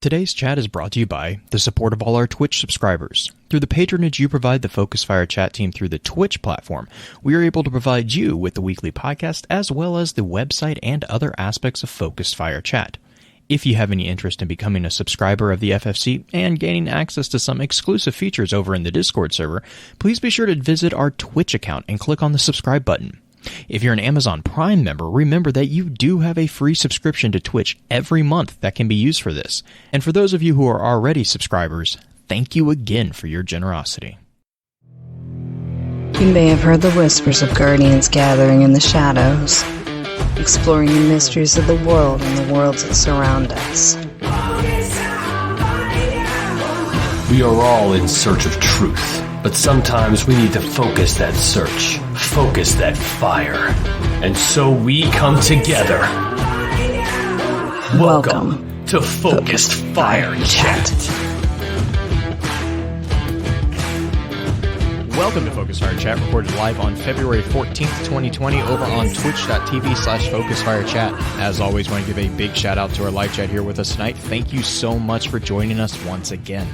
Today's chat is brought to you by the support of all our Twitch subscribers. Through the patronage you provide the Focus Fire chat team through the Twitch platform, we are able to provide you with the weekly podcast as well as the website and other aspects of Focus Fire chat. If you have any interest in becoming a subscriber of the FFC and gaining access to some exclusive features over in the Discord server, please be sure to visit our Twitch account and click on the subscribe button. If you're an Amazon Prime member, remember that you do have a free subscription to Twitch every month that can be used for this. And for those of you who are already subscribers, thank you again for your generosity. You may have heard the whispers of guardians gathering in the shadows, exploring the mysteries of the world and the worlds that surround us. We are all in search of truth, but sometimes we need to focus that search, focus that fire. And so we come together. Welcome to Focused Fire Chat. Welcome to Focus Fire Chat, recorded live on February 14th, 2020 over on twitch.tv/FocusFireChat. As always, I want to give a big shout out to our live chat here with us tonight. Thank you so much for joining us once again.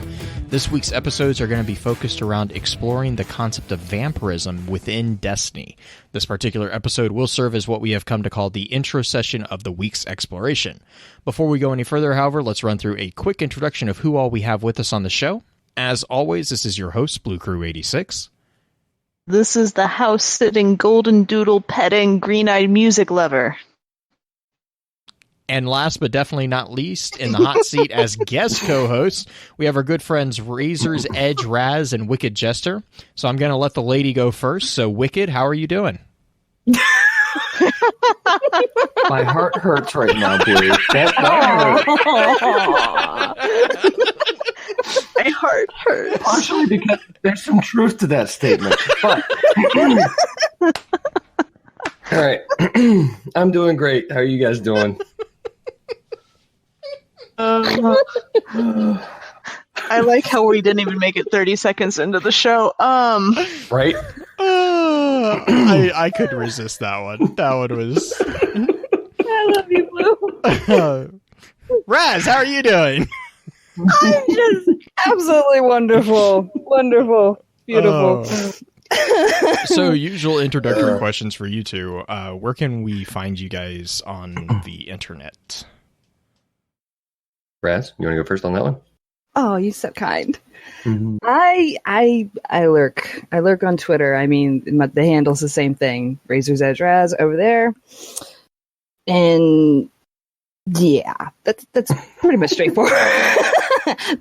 This week's episodes are going to be focused around exploring the concept of vampirism within Destiny. This particular episode will serve as what we have come to call the intro session of the week's exploration. Before we go any further, however, let's run through a quick introduction of who all we have with us on the show. As always, this is your host, Blue Crew 86. This is the house-sitting, golden doodle petting, green-eyed music lover. And last but definitely not least, in the hot seat as guest co-host, we have our good friends RazorsEdgeRaz and WykidJestr. So I'm going to let the lady go first. So Wykid, how are you doing? My heart hurts right now, Blue. That My heart hurts. partially because there's some truth to that statement. But all right, I'm doing great. How are you guys doing? I like how we didn't even make it 30 seconds into the show. Right? I couldn't resist that one. That one was... I love you, Blue. Raz, how are you doing? I'm just absolutely wonderful. Wonderful. Beautiful. So, usual introductory questions for you two. Where can we find you guys on the internet? Raz, you want to go first on that one? Oh, you're so kind. Mm-hmm. I lurk. I lurk on Twitter. I mean, the handle's the same thing. RazorsEdgeRaz over there. And yeah, that's pretty much straightforward.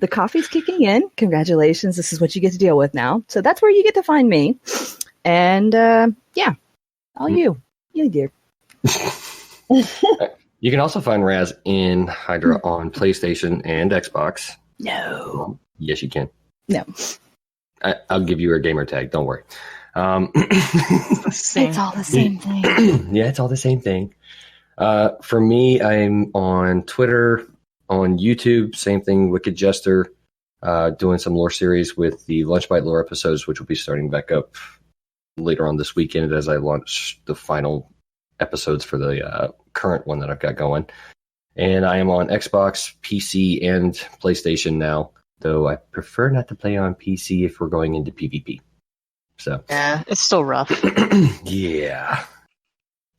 The coffee's kicking in. Congratulations. This is what you get to deal with now. So that's where you get to find me. And yeah, all you. You dear. You can also find Raz in Hydra on PlayStation and Xbox. No. Yes, you can. No. I'll give you a gamer tag. Don't worry. It's all the same thing. Yeah, it's all the same thing. For me, I'm on Twitter, on YouTube, same thing, WykidJestr, doing some lore series with the Lunchbite lore episodes, which will be starting back up later on this weekend as I launch the final episodes for the current one that I've got going. And I am on Xbox, PC, and PlayStation now, though I prefer not to play on PC if we're going into PvP. So Yeah, it's still rough. yeah.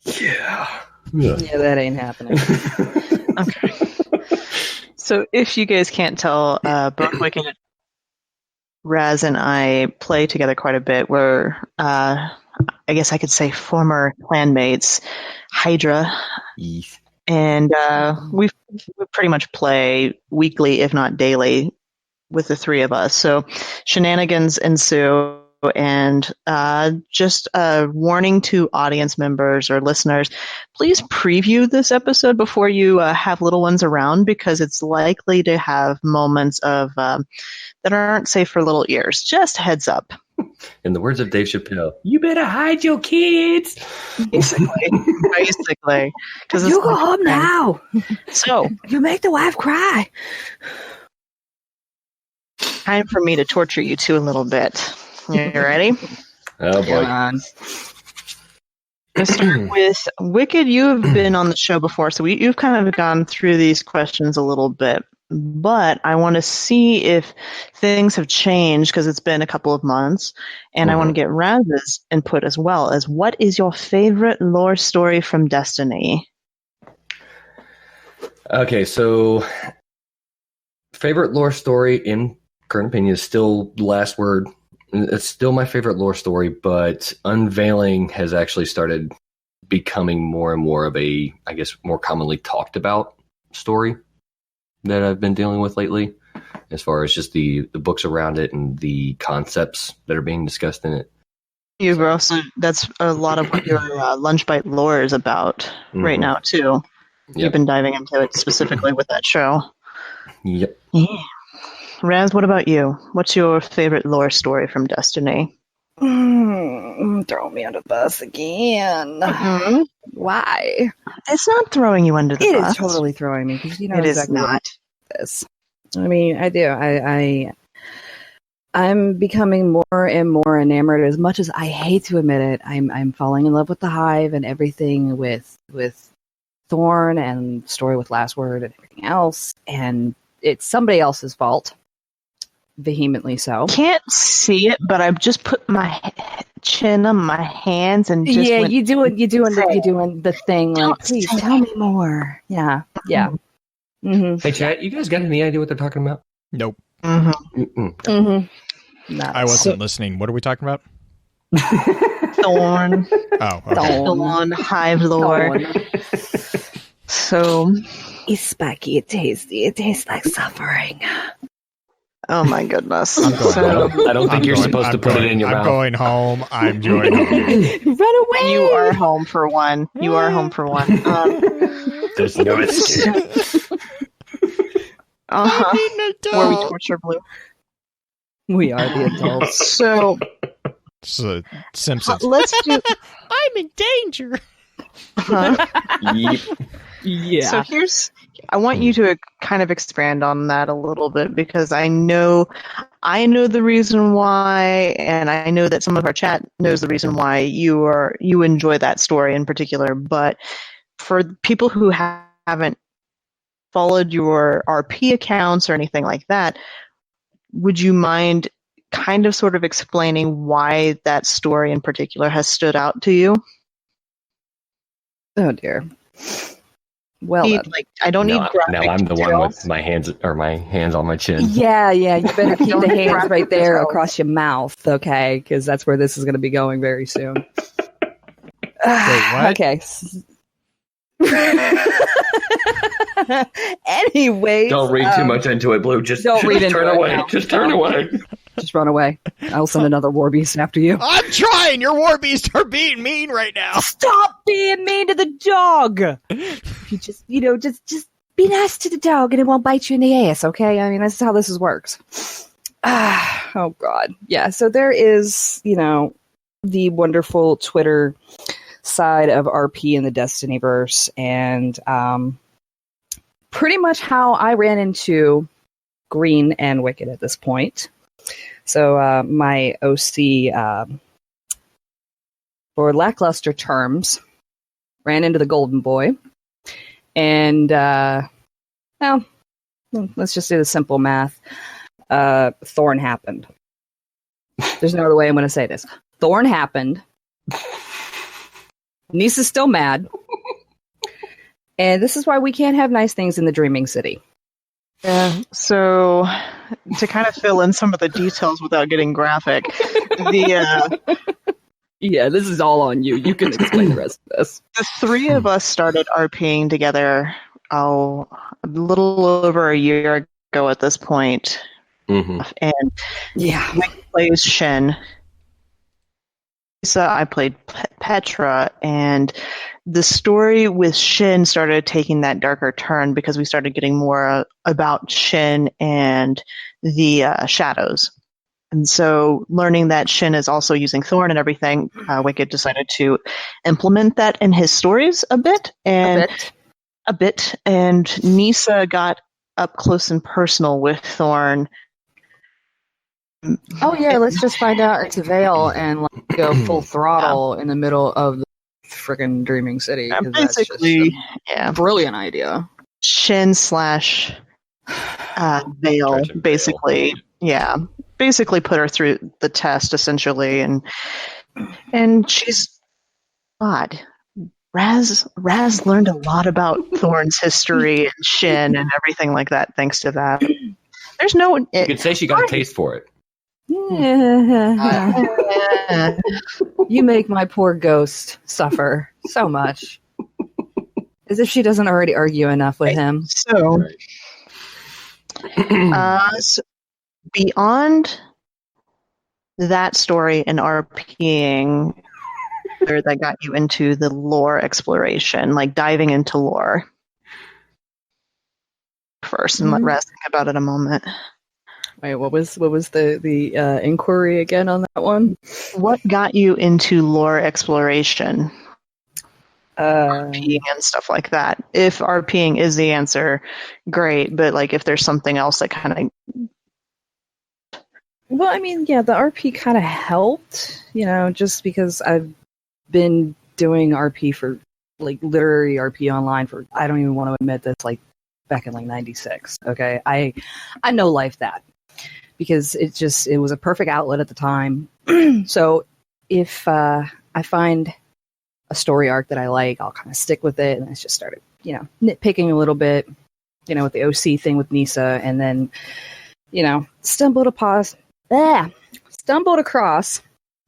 Yeah, that ain't happening. Okay. So if you guys can't tell, both Wykid, Raz, and I play together quite a bit. We're, I guess I could say, former clanmates, Hydra. Yes. And we pretty much play weekly, if not daily, with the three of us. So shenanigans ensue. And just a warning to audience members or listeners, please preview this episode before you have little ones around, because it's likely to have moments of that aren't safe for little ears. Just heads up. In the words of Dave Chappelle, you better hide your kids. Basically. Because You go home now. So, You make the wife cry. time for me to torture you two a little bit. You ready? Oh boy. Come on. To start with, Wykid, you have been on the show before, so you've kind of gone through these questions a little bit. but I want to see if things have changed because it's been a couple of months, and I want to get Raz's input as well. As what is your favorite lore story from Destiny? Okay, so favorite lore story in current opinion is still Last Word. It's still my favorite lore story, but Unveiling has actually started becoming more and more of a, I guess, more commonly talked about story that I've been dealing with lately, as far as just the books around it and the concepts that are being discussed in it. You've also, that's a lot of what your Lunchbite lore is about right now, too. You've been diving into it specifically with that show. Yep. Yeah. Raz, what about you? What's your favorite lore story from Destiny? Throw me under the bus again. Why? It's not throwing you under the bus. It is totally throwing me because you know it exactly is not. What this. I mean, I do. I'm becoming more and more enamored. As much as I hate to admit it, I'm falling in love with the Hive and everything with Thorn and story with Last Word and everything else. And it's somebody else's fault. Vehemently so. Can't see it, but I've just put my chin on my hands and just you're doing the thing. Like, please tell me more. Yeah. Hey, chat, you guys got any idea what they're talking about? Nope. No. I wasn't listening. What are we talking about? Thorn. Oh, okay. Thorn, Hive lore. So it's spiky, it's tasty, it tastes like suffering. Oh my goodness. I don't think you're supposed to put it in your mouth. I'm going home. I'm joining home. Run away! You are home for one. There's no escape. Where we torture Blue. We are the adults. So Simpsons. Let's do. I'm in danger. Yep. Yeah. So I want you to kind of expand on that a little bit because I know the reason why, and I know that some of our chat knows the reason why you enjoy that story in particular. But for people who haven't followed your RP accounts or anything like that, would you mind kind of sort of explaining why that story in particular has stood out to you? Oh dear. Well, I don't need graphic now I'm the details. one with my hands on my chin. Yeah. You better keep the hands right there across your mouth, okay? Because that's where this is going to be going very soon. Wait, what? Okay. Anyways, Don't read too much into it, Blue. Just don't read into turn it away. now. Just turn away. Just run away. I'll send another war beast after you. I'm trying. Your war beasts are being mean right now. Stop being mean to the dog. You just be nice to the dog, and it won't bite you in the ass. Okay? I mean, that's how this works. Oh God, yeah. So there is, the wonderful Twitter side of RP in the Destinyverse, and pretty much how I ran into Green and Wicked at this point. So my OC, for lackluster terms, ran into the Golden Boy, and let's just do the simple math. Thorn happened. There's no other way I'm going to say this. Thorn happened. Nisa's still mad. And this is why we can't have nice things in the Dreaming City. Yeah, so to kind of fill in some of the details without getting graphic, yeah, this is all on you. You can explain the rest of this. The three of us started RPing together, a little over a year ago at this point. Mm-hmm. And Wick plays Shin. So I played Petra, and the story with Shin started taking that darker turn because we started getting more about Shin and the shadows. And so learning that Shin is also using Thorn and everything, Wicked decided to implement that in his stories a bit. And Nisa got up close and personal with Thorn. Oh yeah, let's just find out it's a veil and go full throttle in the middle of the friggin' Dreaming City. Basically, that's just a brilliant idea. Shin / Veil, Judge and basically. Veil. Yeah, basically put her through the test, essentially, and she's odd. Raz learned a lot about Thorn's history and Shin and everything like that thanks to that. There's no... You could say she got a taste for it. You make my poor ghost suffer so much. As if she doesn't already argue enough with him. So, so beyond that story and RPing that got you into the lore exploration, like diving into lore first, and let Raz think about it a moment. Wait, what was the inquiry again on that one? What got you into lore exploration? RPing and stuff like that. If RPing is the answer, great. But like, if there's something else that kind of... Well, I mean, yeah, the RP kind of helped, just because I've been doing RP for, like, literary RP online for, I don't even want to admit this, like, back in, like, 96, okay? I know life that. Because it was a perfect outlet at the time. So if I find a story arc that I like, I'll kind of stick with it, and I just started, nitpicking a little bit, with the OC thing with Nisa, and then, stumbled across the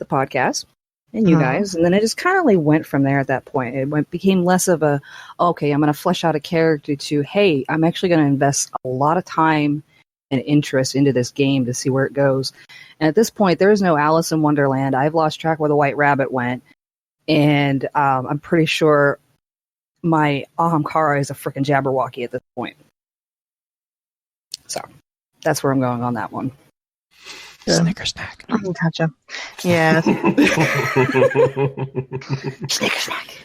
podcast and you guys, and then it just kind of like went from there at that point. It became less of a, okay, I'm going to flesh out a character to, hey, I'm actually going to invest a lot of time and interest into this game to see where it goes. And at this point, there is no Alice in Wonderland. I've lost track where the White Rabbit went. And I'm pretty sure my Ahamkara is a freaking Jabberwocky at this point. So that's where I'm going on that one. Snicker snack. Gotcha. Yeah. Snicker snack.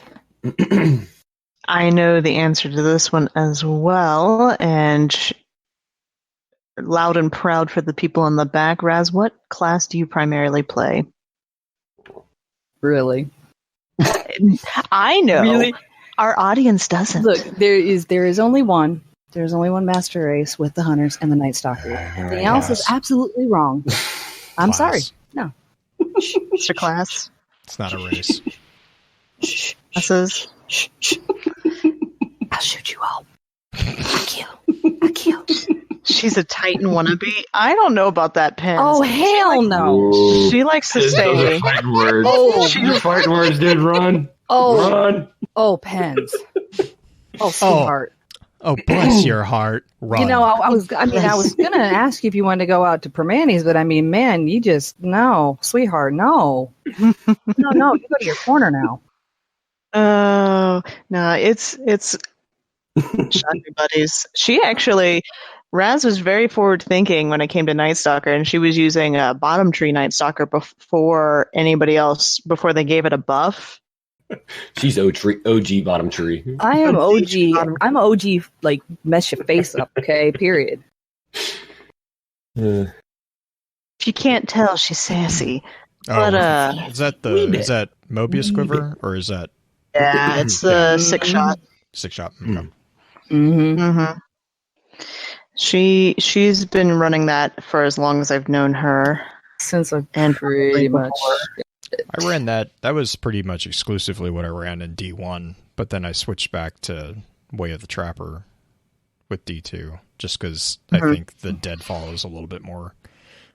I know the answer to this one as well, and loud and proud for the people in the back. Raz, what class do you primarily play? Really? I know. Really? Our audience doesn't. Look, there is only one. There's only one master race with the Hunters and the Night Stalker. Everything else is absolutely wrong. I'm sorry. No. Mr. Class. It's not a race. Classes. I'll shoot you all. I kill. She's a Titan wannabe. I don't know about that, Pence. Oh, hell no. Ooh. She likes to Those stay. are fighting words. Oh. Your fighting words did run. Oh. Run. Oh, Pens. Oh, sweetheart. Oh, bless your heart. Run. I was going to ask you if you wanted to go out to Permanis, but I mean, man, you just, no, sweetheart, no. No, you go to your corner now. Oh, no, it's shocking buddies. She actually, Raz was very forward thinking when it came to Night Stalker, and she was using a bottom tree Night Stalker before anybody else, before they gave it a buff. She's OG bottom tree. I am OG. I'm OG, like, mess your face up, okay? Period. If you can't tell, she's sassy. Oh, But, is that Mobius quiver, or is that... Yeah, it's the 6-shot. 6-shot. Mm. Mm-hmm. She's been running that for as long as I've known her. Since I've And pretty much... I ran that. That was pretty much exclusively what I ran in D1, but then I switched back to Way of the Trapper with D2, just because I think the Deadfall is a little bit more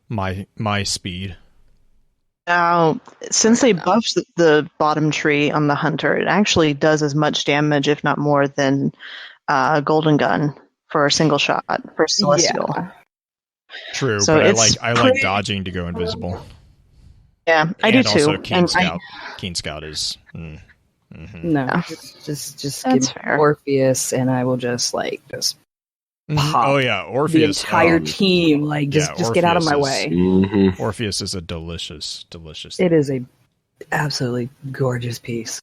my speed. Now, since they buffed the bottom tree on the Hunter, it actually does as much damage, if not more, than Golden Gun for a single shot for Celestial. Yeah. True, So but it's I like dodging to go invisible. Yeah, I do And also too. Keen Scout is... No, Yeah. just give That's me fair. Orpheus, and I will just pop Oh yeah, Orpheus. the entire team. Just get out of my Orpheus way. Mm-hmm. Orpheus is a delicious It is a absolutely gorgeous piece.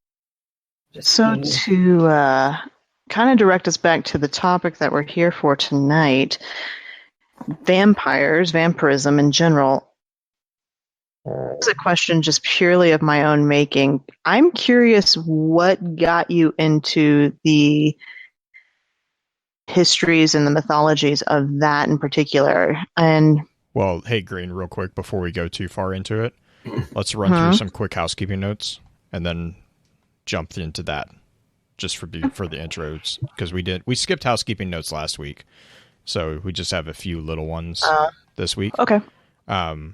So to kind of direct us back to the topic that we're here for tonight, vampirism in general. It's a question just purely of my own making. I'm curious what got you into the histories and the mythologies of that in particular. And Well, hey, Green, real quick before we go too far into it, let's run through some quick housekeeping notes and then jump into that just for the intros, because we skipped housekeeping notes last week, so we just have a few little ones this week. Okay. So,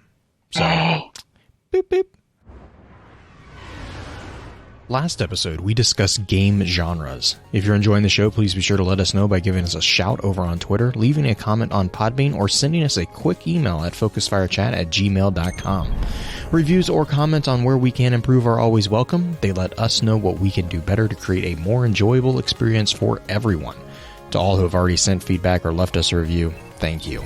boop boop. Last episode, we discussed game genres. If you're enjoying the show, please be sure to let us know by giving us a shout over on Twitter, leaving a comment on Podbean, or sending us a quick email at focusfirechat@gmail.com. Reviews or comments on where we can improve are always welcome. They let us know what we can do better to create a more enjoyable experience for everyone. To all who have already sent feedback or left us a review, thank you.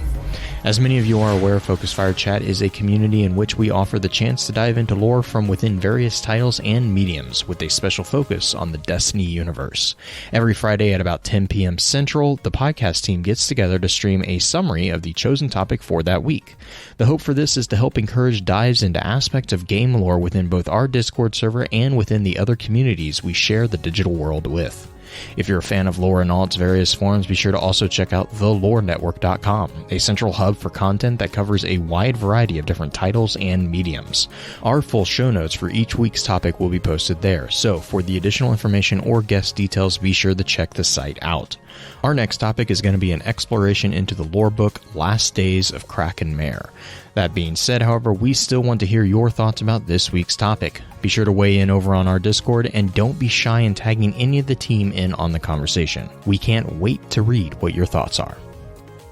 As many of you are aware, Focus Fire Chat is a community in which we offer the chance to dive into lore from within various titles and mediums, with a special focus on the Destiny universe. Every Friday at about 10 p.m. Central, the podcast team gets together to stream a summary of the chosen topic for that week. The hope for this is to help encourage dives into aspects of game lore within both our Discord server and within the other communities we share the digital world with. If you're a fan of lore in all its various forms, be sure to also check out thelorenetwork.com, a central hub for content that covers a wide variety of different titles and mediums. Our full show notes for each week's topic will be posted there, so for the additional information or guest details, be sure to check the site out. Our next topic is going to be an exploration into the lore book Last Days of Kraken Mare. That being said, however, we still want to hear your thoughts about this week's topic. Be sure to weigh in over on our Discord, and don't be shy in tagging any of the team in on the conversation. We can't wait to read what your thoughts are.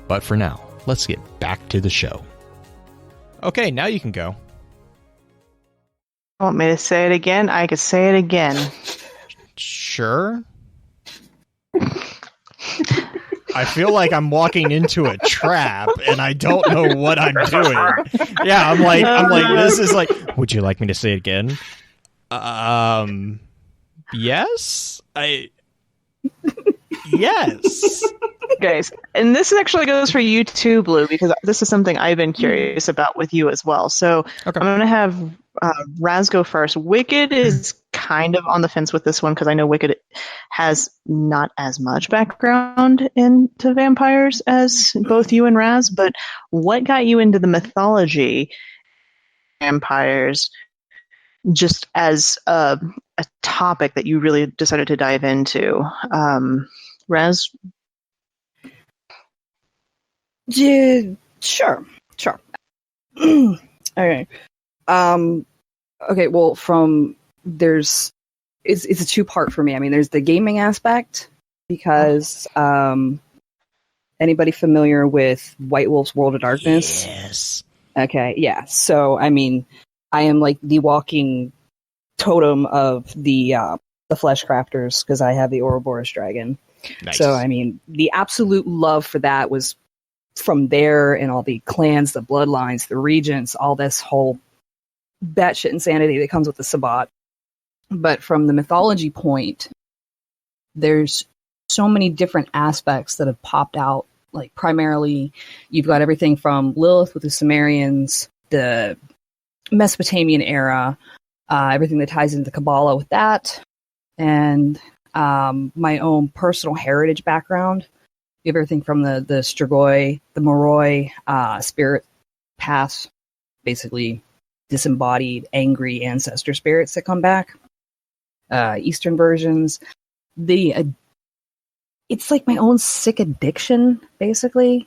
But for now, let's get back to the show. Okay, now you can go. Want me to say it again? I could say it again. Sure. I feel like I'm walking into a trap and I don't know what I'm doing. Yeah, I'm like, this is like, would you like me to say it again? Yes. Yes. Guys, and this actually goes for you too, Blue, because this is something I've been curious about with you as well. So Okay. I'm going to have Raz go first. Wicked is kind of on the fence with this one because I know Wicked has not as much background into vampires as both you and Raz, but what got you into the mythology vampires just as a topic that you really decided to dive into? Raz? Yeah, sure. All right. Okay, well, it's a two-part for me. I mean, there's the gaming aspect, because anybody familiar with White Wolf's World of Darkness? Yes. Okay, yeah. So, I mean, I am like the walking totem of the flesh crafters, because I have the Ouroboros dragon. Nice. So, I mean, the absolute love for that was from there, and all the clans, the bloodlines, the regents, all this whole batshit insanity that comes with the Sabbat. But from the mythology point, there's so many different aspects that have popped out. Like, primarily, you've got everything from Lilith with the Sumerians, the Mesopotamian era, everything that ties into Kabbalah with that, and my own personal heritage background. You have everything from the Strigoi, the Moroi, spirit paths, basically disembodied, angry ancestor spirits that come back. Eastern versions. It's like my own sick addiction, basically.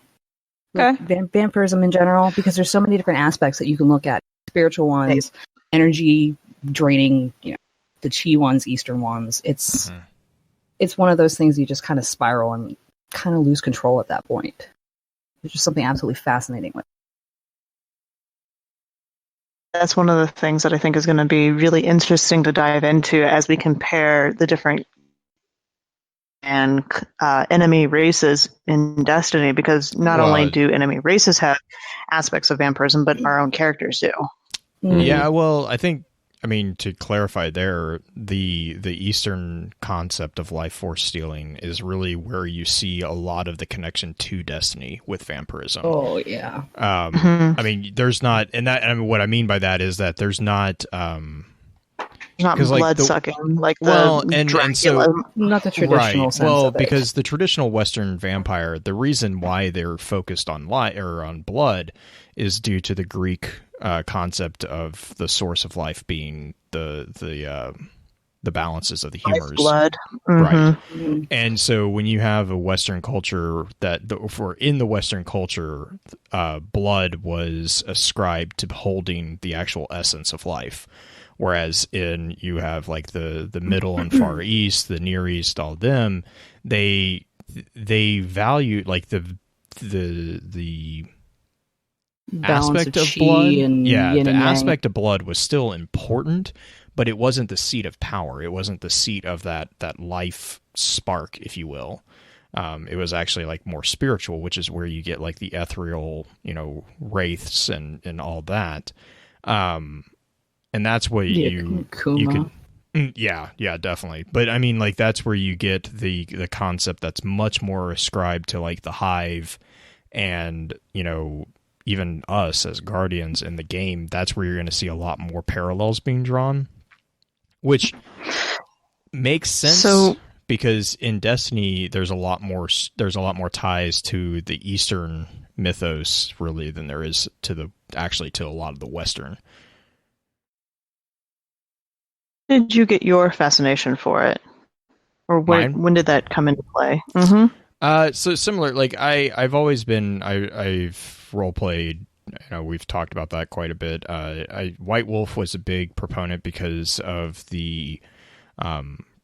Okay. Vampirism in general, because there's so many different aspects that you can look at. Spiritual ones, energy draining, the chi ones, Eastern ones. It's one of those things you just kind of spiral and kind of lose control at that point. There's just something absolutely fascinating with it. That's one of the things that I think is going to be really interesting to dive into as we compare the different and enemy races in Destiny, because not only do enemy races have aspects of vampirism, but our own characters do. Yeah, well, I mean, to clarify there, the Eastern concept of life force stealing is really where you see a lot of the connection to Destiny with vampirism. Oh, yeah. I mean, there's not, and what I mean by that is that there's not, not 'Cause, like, blood the- sucking like Well, the and Dracula. so- Not the traditional Right. sense Well, of it. because the traditional Western vampire, the reason why they're focused on on blood is due to the Greek concept of the source of life being the balances of the humors. Blood. Right. Mhm. And so when you have a Western culture in the Western culture, blood was ascribed to holding the actual essence of life. Whereas you have like the Middle and Far East, the Near East, all of them, they value like the Balance aspect of chi blood. and Yeah, yin the and yang. aspect of blood was still important, but it wasn't the seat of power. It wasn't the seat of that life spark, if you will. It was actually like more spiritual, which is where you get like the ethereal, wraiths and all that. And that's what you Kuma. could. Yeah, definitely. But I mean, like that's where you get the concept that's much more ascribed to like the hive, and even us as guardians in the game. That's where you're going to see a lot more parallels being drawn, which makes sense because in Destiny there's a lot more ties to the Eastern mythos really than there is to a lot of the Western. Did you get your fascination for it, or when did that come into play? So similar, like I've always been, I've role played. We've talked about that quite a bit. White Wolf was a big proponent because of the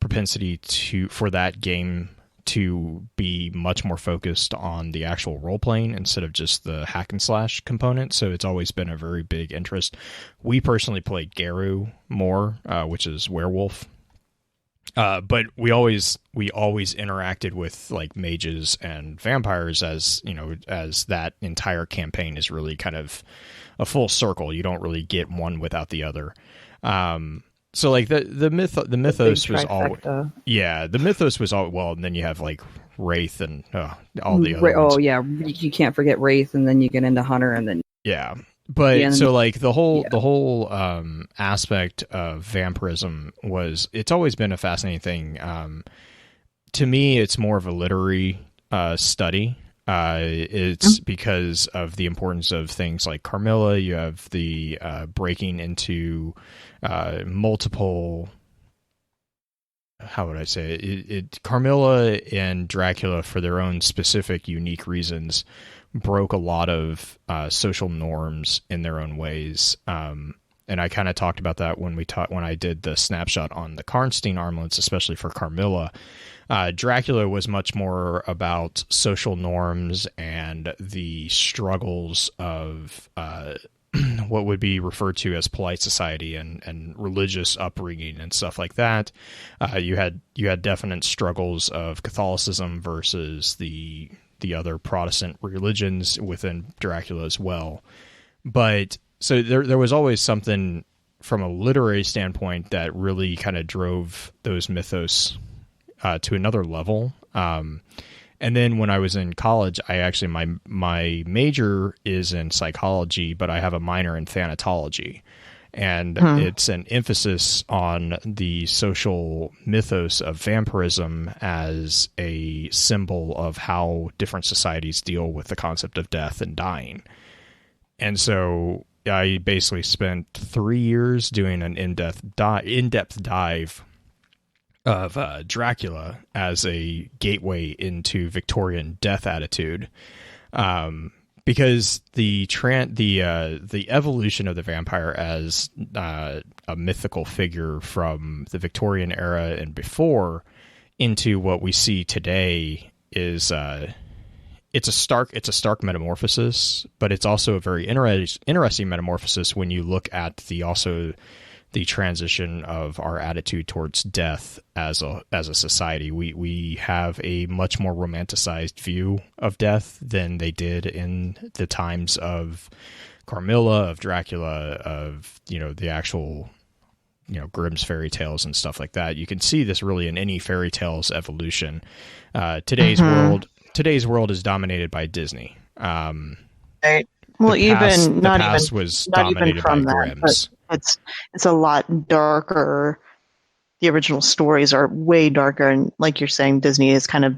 propensity for that game to be much more focused on the actual role playing instead of just the hack and slash component. So it's always been a very big interest. We personally played Garu more, which is werewolf. But we always interacted with like mages and vampires as that entire campaign is really kind of a full circle. You don't really get one without the other. So like the mythos was all the mythos was all well, and then you have like Wraith and all the other ones. Oh yeah, you can't forget Wraith, and then you get into Hunter, and then But so like the whole aspect of vampirism it's always been a fascinating thing. To me, it's more of a literary study. It's because of the importance of things like Carmilla. You have the breaking into multiple. How would I say it? Carmilla and Dracula, for their own specific, unique reasons, broke a lot of social norms in their own ways. And I kind of talked about that when I did the snapshot on the Karnstein armlets, especially for Carmilla. Dracula was much more about social norms and the struggles of what would be referred to as polite society and religious upbringing and stuff like that. You had definite struggles of Catholicism versus the other Protestant religions within Dracula as well. But so there was always something from a literary standpoint that really kind of drove those mythos to another level. And then when I was in college, I actually, my major is in psychology, but I have a minor in thanatology. And it's an emphasis on the social mythos of vampirism as a symbol of how different societies deal with the concept of death and dying. And so I basically spent 3 years doing an in-depth dive of Dracula as a gateway into Victorian death attitude. Because the evolution of the vampire as a mythical figure from the Victorian era and before into what we see today is it's a stark metamorphosis, but it's also a very interesting metamorphosis when you look at the transition of our attitude towards death as a society. We have a much more romanticized view of death than they did in the times of Carmilla, of Dracula, of the actual Grimm's fairy tales and stuff like that. You can see this really in any fairy tale's evolution. Today's world is dominated by Disney. Well, the past, even the not past even was not even dominated by from that, Grimm's. but it's a lot darker. The original stories are way darker, and like you're saying, Disney is kind of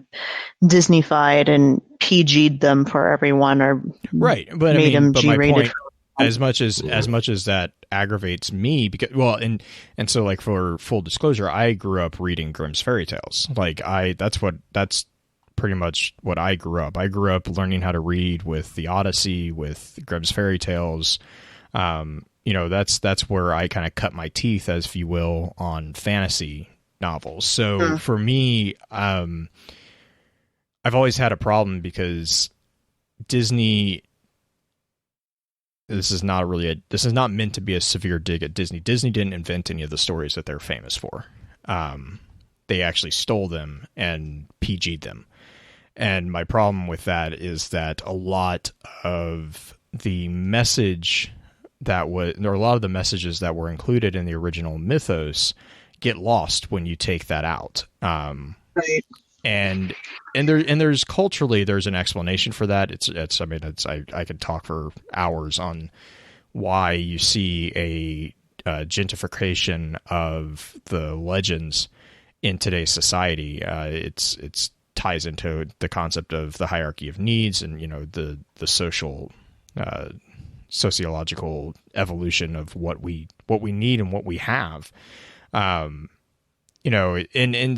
Disney-fied and PG'd them for everyone, or Right, but made them but my G-rated. point, as much as that aggravates me, because and so, like, for full disclosure, I grew up reading Grimm's fairy tales. Like, that's pretty much what I grew up. I grew up learning how to read with the Odyssey, with Grimm's fairy tales. That's where I kind of cut my teeth, as if you will, on fantasy novels. So for me, I've always had a problem because Disney. This is not meant to be a severe dig at Disney. Disney didn't invent any of the stories that they're famous for. They actually stole them and PG'd them. And my problem with that is that a lot of the messages that were included in the original mythos get lost when you take that out. Right. And there's culturally, there's an explanation for that. I could talk for hours on why you see a gentrification of the legends in today's society. It's ties into the concept of the hierarchy of needs, and the social sociological evolution of what we need and what we have. And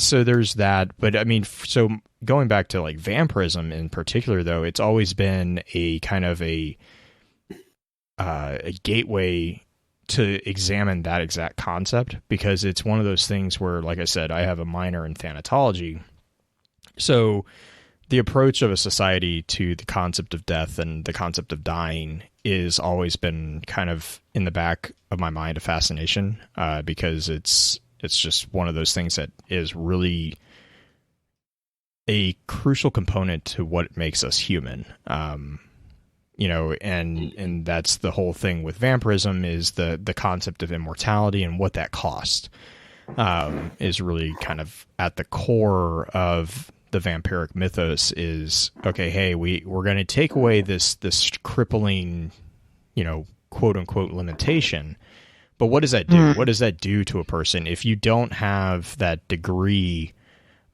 so there's that. But I mean, so going back to like vampirism in particular, though, it's always been a kind of a gateway to examine that exact concept, because it's one of those things where, like I said, I have a minor in thanatology. So the approach of a society to the concept of death and the concept of dying is always been kind of in the back of my mind, a fascination, because it's just one of those things that is really a crucial component to what makes us human. And that's the whole thing with vampirism, is the concept of immortality and what that cost is really kind of at the core of the vampiric mythos. Is, okay, hey, we're going to take away this crippling, quote unquote limitation. But what does that do? What does that do to a person if you don't have that degree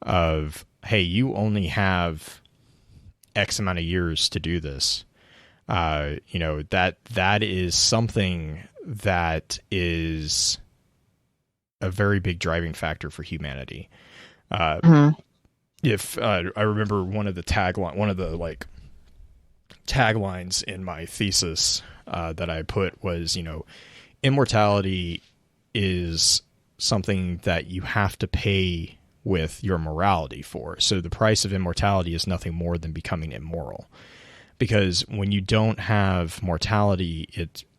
of, hey, you only have X amount of years to do this? That is something that is a very big driving factor for humanity. If I remember one of the taglines in my thesis that I put was, immortality is something that you have to pay with your morality for. So the price of immortality is nothing more than becoming immoral. Because when you don't have mortality,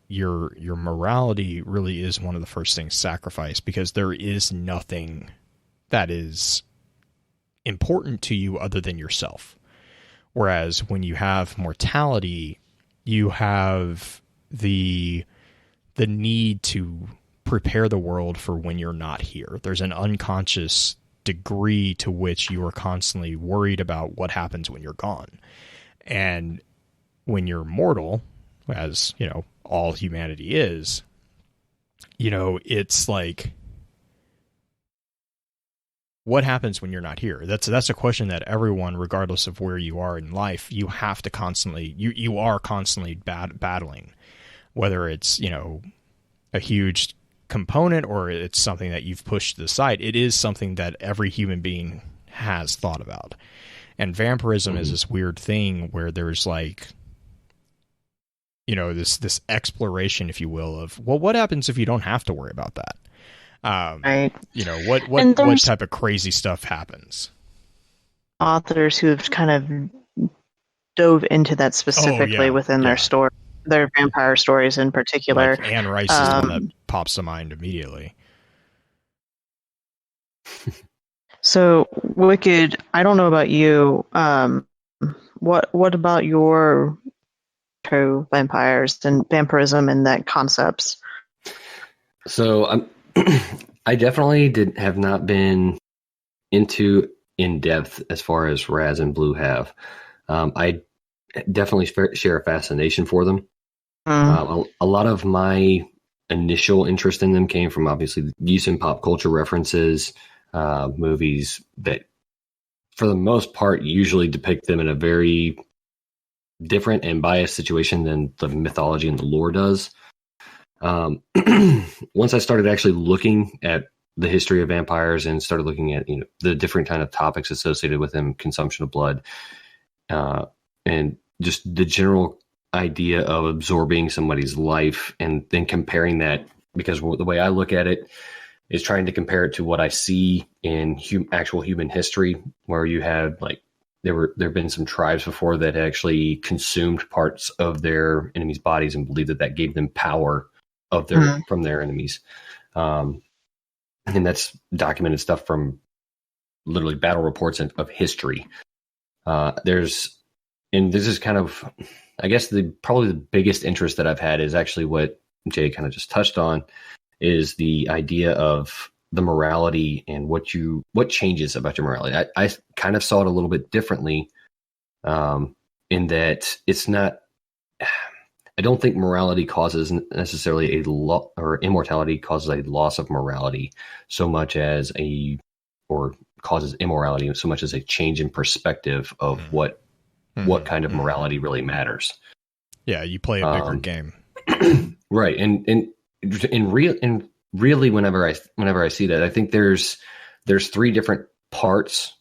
your morality really is one of the first things sacrificed, because there is nothing that is important to you other than yourself. Whereas when you have mortality, you have the need to prepare the world for when you're not here. There's an unconscious degree to which you are constantly worried about what happens when you're gone. And when you're mortal, as all humanity is, it's like, what happens when you're not here? That's a question that everyone, regardless of where you are in life, you have to constantly, you are constantly battling. Whether it's, a huge component or it's something that you've pushed to the side, it is something that every human being has thought about. And vampirism is this weird thing where there's like, this exploration, if you will, of, well, what happens if you don't have to worry about that? Right. What type of crazy stuff happens? Authors who have kind of dove into that specifically within their story, their vampire stories in particular. Like Anne Rice is one that pops to mind immediately. So, Wicked, I don't know about you. What about your vampires and vampirism and that concepts? So I definitely have not been into in depth as far as Raz and Blue have. I definitely share a fascination for them. A lot of my initial interest in them came from obviously use in pop culture references, movies that, for the most part, usually depict them in a very different and biased situation than the mythology and the lore does. Once I started actually looking at the history of vampires and started looking at the different kind of topics associated with them, consumption of blood, and just the general idea of absorbing somebody's life, and then comparing that, because the way I look at it is trying to compare it to what I see in actual human history, where you have there have been some tribes before that actually consumed parts of their enemies' bodies and believed that gave them power of their from their enemies. And that's documented stuff from literally battle reports of history. And this is kind of, I guess, probably the biggest interest that I've had is actually what Jay kind of just touched on, is the idea of the morality and what changes about your morality. I kind of saw it a little bit differently, in that it's not, I don't think morality causes necessarily or immortality causes a loss of morality so much as or causes immorality so much as a change in perspective of what kind of morality really matters. Yeah, you play a bigger game. Right. And really whenever I see that, I think there's three different parts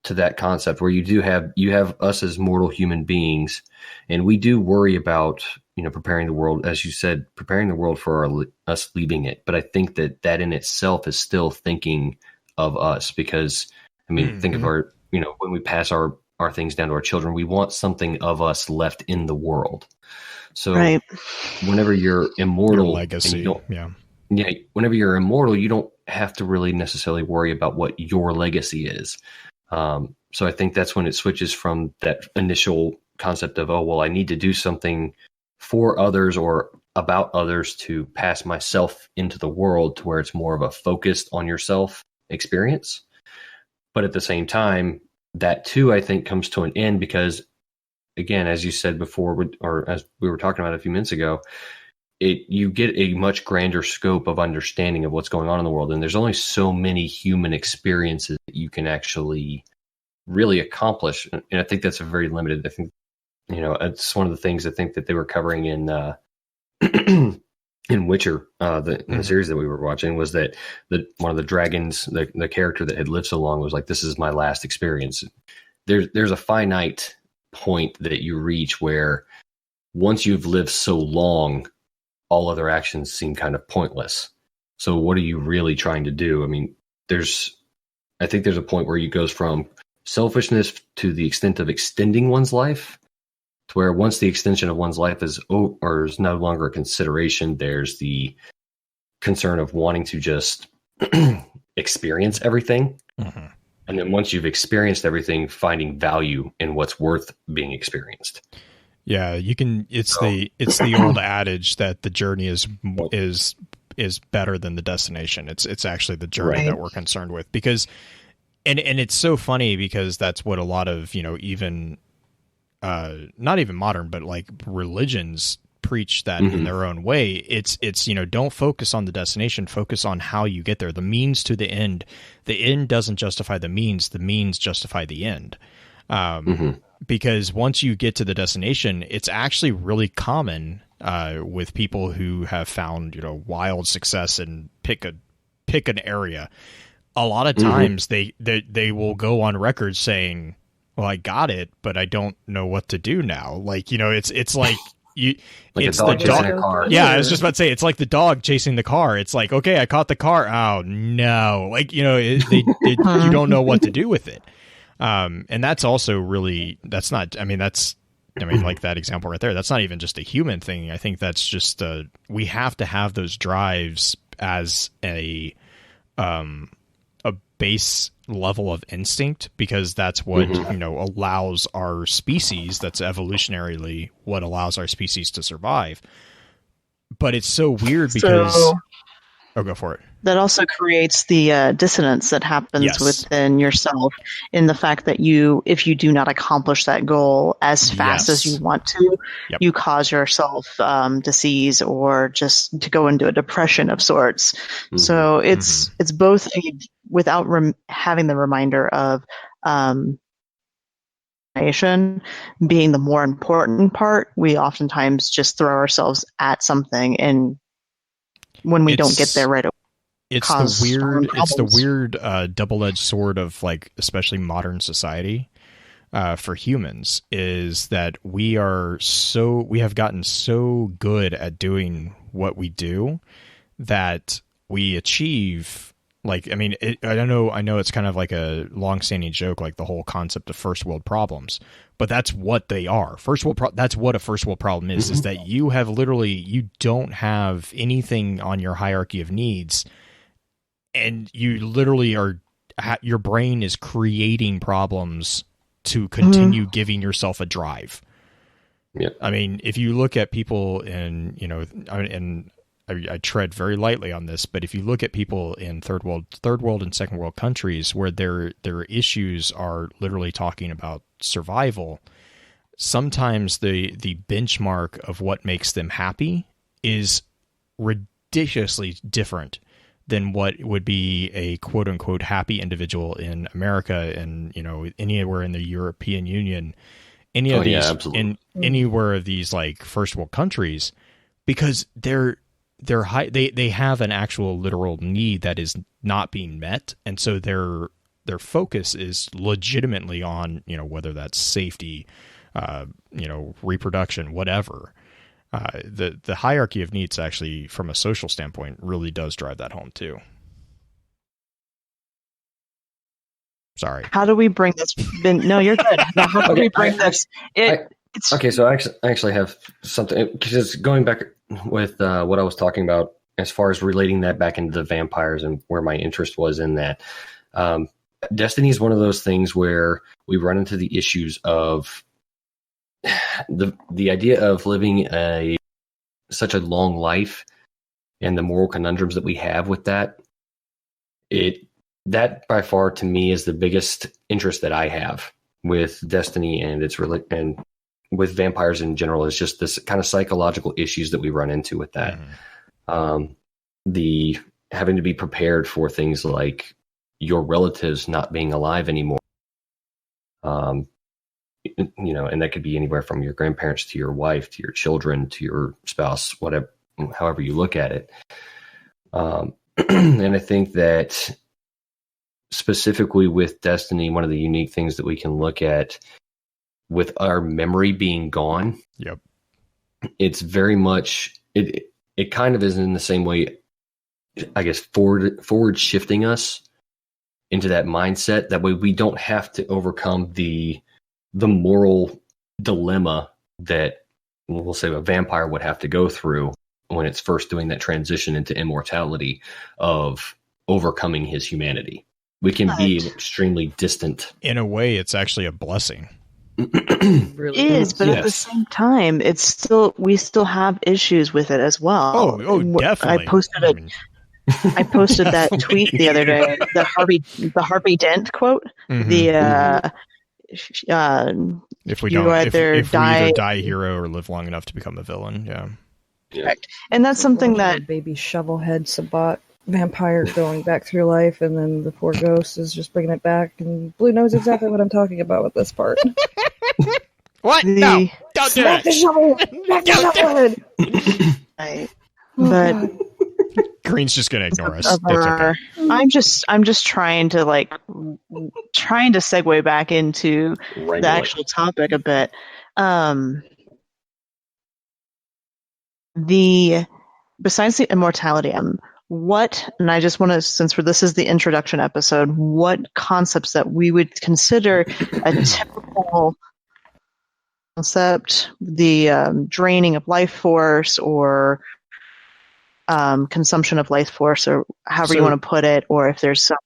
to that concept, where you have us as mortal human beings, and we do worry about preparing the world, as you said, preparing the world for us leaving it. But I think that in itself is still thinking of us, because think of our when we pass our things down to our children, we want something of us left in the world. So whenever you're immortal, your legacy, whenever you're immortal, you don't have to really necessarily worry about what your legacy is. So I think that's when it switches from that initial concept of, oh, well, I need to do something for others or about others to pass myself into the world, to where it's more of a focused on yourself experience. But at the same time, that too, I think, comes to an end, because, again, as you said before, or as we were talking about a few minutes ago, you get a much grander scope of understanding of what's going on in the world. And there's only so many human experiences that you can actually really accomplish. And I think that's very limited. I think, it's one of the things I think that they were covering in in Witcher, in the series that we were watching, was that one of the dragons, the character that had lived so long, was like, this is my last experience. There's a finite point that you reach where once you've lived so long, all other actions seem kind of pointless. So what are you really trying to do? I think there's a point where it goes from selfishness to the extent of extending one's life, to where once the extension of one's life is no longer a consideration, there's the concern of wanting to just experience everything. Mm-hmm. And then once you've experienced everything, finding value in what's worth being experienced. Yeah, you can. It's the old adage that the journey is better than the destination. It's actually the journey that we're concerned with, because, and it's so funny, because that's what a lot of even not even modern, but like religions preach that in their own way. It's don't focus on the destination, focus on how you get there. The means to the end. The end doesn't justify the means justify the end. Because once you get to the destination, it's actually really common with people who have found wild success and pick an area. A lot of times they will go on record saying, well, I got it, but I don't know what to do now. Like, it's like it's the dog. Yeah, I was just about to say, it's like the dog chasing the car. It's like, okay, I caught the car. Oh no. Like, you don't know what to do with it. And that's also really, like that example right there, that's not even just a human thing. I think that's just, we have to have those drives as a base level of instinct, because that's what, allows our species, that's evolutionarily what allows our species to survive. But it's so weird because Oh, go for it. That also creates the dissonance that happens Yes. within yourself in the fact that if you do not accomplish that goal as fast as you want to, Yep. you cause yourself disease or just to go into a depression of sorts. Mm-hmm. So it's both without having the reminder of nation being the more important part. We oftentimes just throw ourselves at something, and when we don't get there right away. It's the weird double-edged sword of, like, especially modern society for humans, is that we have gotten so good at doing what we do that we achieve, like, I mean, I know it's kind of like a long-standing joke, like the whole concept of first world problems, but that's what they are. That's what a first world problem is that you don't have anything on your hierarchy of needs, and you literally your brain is creating problems to continue giving yourself a drive. Yeah. I mean, if you look at people and I tread very lightly on this, but if you look at people in third world and second world countries where their issues are literally talking about survival, sometimes the benchmark of what makes them happy is ridiculously different than what would be a quote unquote happy individual in America and, anywhere in the European Union, anywhere of these like first world countries, because they're high, they have an actual literal need that is not being met, and so their focus is legitimately on whether that's safety, reproduction, whatever. The hierarchy of needs actually, from a social standpoint, really does drive that home too. Sorry. How do we bring this? No, you're good. Now, how do we bring this? Okay, so I actually have something, because going back with what I was talking about as far as relating that back into the vampires and where my interest was in that. Destiny is one of those things where we run into the issues of the idea of living such a long life and the moral conundrums that we have with that. That by far to me is the biggest interest that I have with Destiny and and with vampires in general, is just this kind of psychological issues that we run into with that. The having to be prepared for things like your relatives not being alive anymore. And that could be anywhere from your grandparents to your wife, to your children, to your spouse, whatever, however you look at it. And I think that specifically with Destiny, one of the unique things that we can look at with our memory being gone, it's very much, it kind of is in the same way, I guess, forward shifting us into that mindset. That way we don't have to overcome the moral dilemma that, we'll say, a vampire would have to go through when it's first doing that transition into immortality of overcoming his humanity. We can be extremely distant. In a way, it's actually a blessing. It is, but at the same time, we still have issues with it as well. Oh, definitely. I posted that tweet the other day, the Harvey Dent quote. If we either die a hero or live long enough to become a villain, correct. And that's something that baby shovelhead Sabat vampire going back through life, and then the poor ghost is just bringing it back. And Blue knows exactly what I'm talking about with this part. What? No, don't do it. But Green's just gonna ignore us. Okay. I'm just trying to segue back into the actual topic a bit. Besides the immortality, and I just want to, since this is the introduction episode, what concepts that we would consider a typical concept, the draining of life force or consumption of life force, or however you want to put it, or if there's some.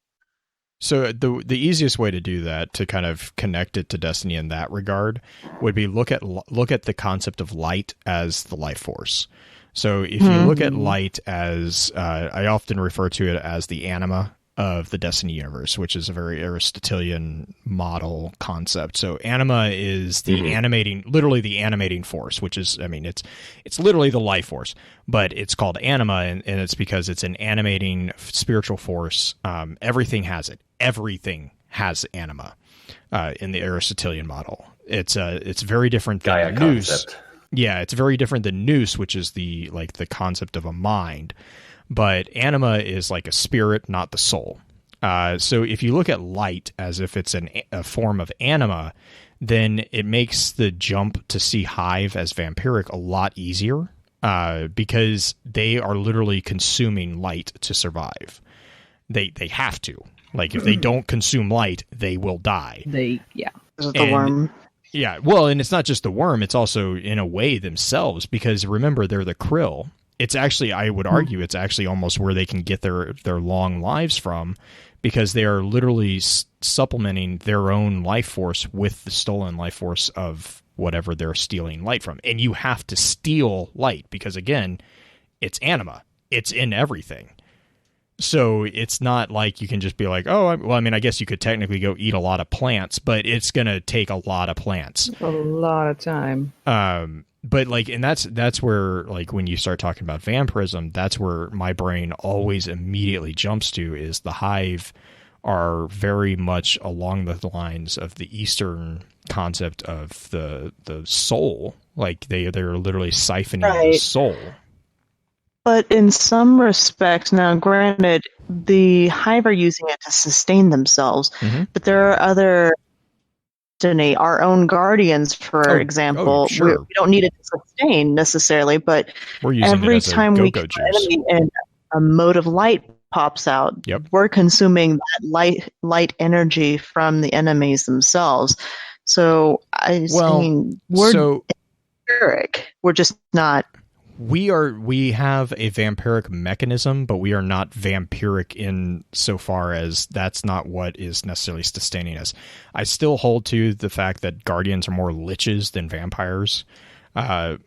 So the easiest way to do that, to kind of connect it to Destiny in that regard, would be look at the concept of light as the life force. So if you look at light as, I often refer to it as the anima of the Destiny universe, which is a very Aristotelian model concept. So anima is the literally the animating force, which is, I mean, it's literally the life force, but it's called anima, and it's because it's an animating spiritual force. Everything has it. Everything has anima in the Aristotelian model. It's very different than Gaia nous. concept. Yeah, it's very different than nous, which is the concept of a mind. But anima is like a spirit, not the soul. So if you look at light as if it's a form of anima, then it makes the jump to see Hive as vampiric a lot easier, because they are literally consuming light to survive. They have to. Like, if they don't consume light, they will die. Is it the worm? Yeah, well, and it's not just the worm, it's also, in a way, themselves, because remember, they're the krill. It's actually, I would argue, it's actually almost where they can get their long lives from, because they are literally supplementing their own life force with the stolen life force of whatever they're stealing light from. And you have to steal light, because, again, it's anima. It's in everything. So it's not like you can just be like, oh, well, I mean, I guess you could technically go eat a lot of plants, but it's going to take a lot of plants. A lot of time. But like, and that's where, like, when you start talking about vampirism, that's where my brain always immediately jumps to, is the Hive are very much along the lines of the Eastern concept of the soul. Like they're literally siphoning the soul. But in some respects, now granted, the Hive are using it to sustain themselves, but there are other, our own guardians, for example. Sure. We don't need it to sustain necessarily, but every time we kill an enemy and a mode of light pops out, we're consuming that light energy from the enemies themselves. So we're vampiric. We're just not. We have a vampiric mechanism, but we are not vampiric in so far as that's not what is necessarily sustaining us. I still hold to the fact that guardians are more liches than vampires,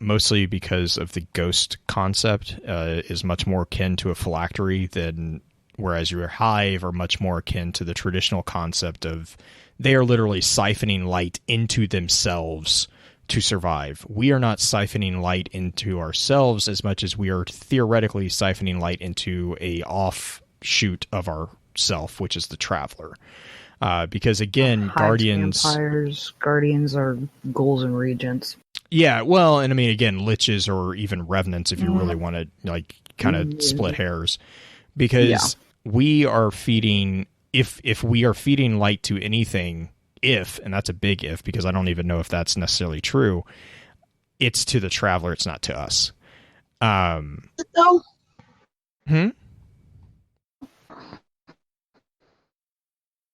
mostly because of the ghost concept is much more akin to a phylactery than, whereas your Hive are much more akin to the traditional concept of they are literally siphoning light into themselves to survive. We are not siphoning light into ourselves as much as we are theoretically siphoning light into a offshoot of our self, which is the Traveler. Because again, Guardians are ghouls and regents. Yeah, well, and I mean, again, liches or even revenants, if you really want to like kind of split hairs, because we are feeding. If we are feeding light to anything, and that's a big if, because I don't even know if that's necessarily true, it's to the Traveler, it's not to us. No.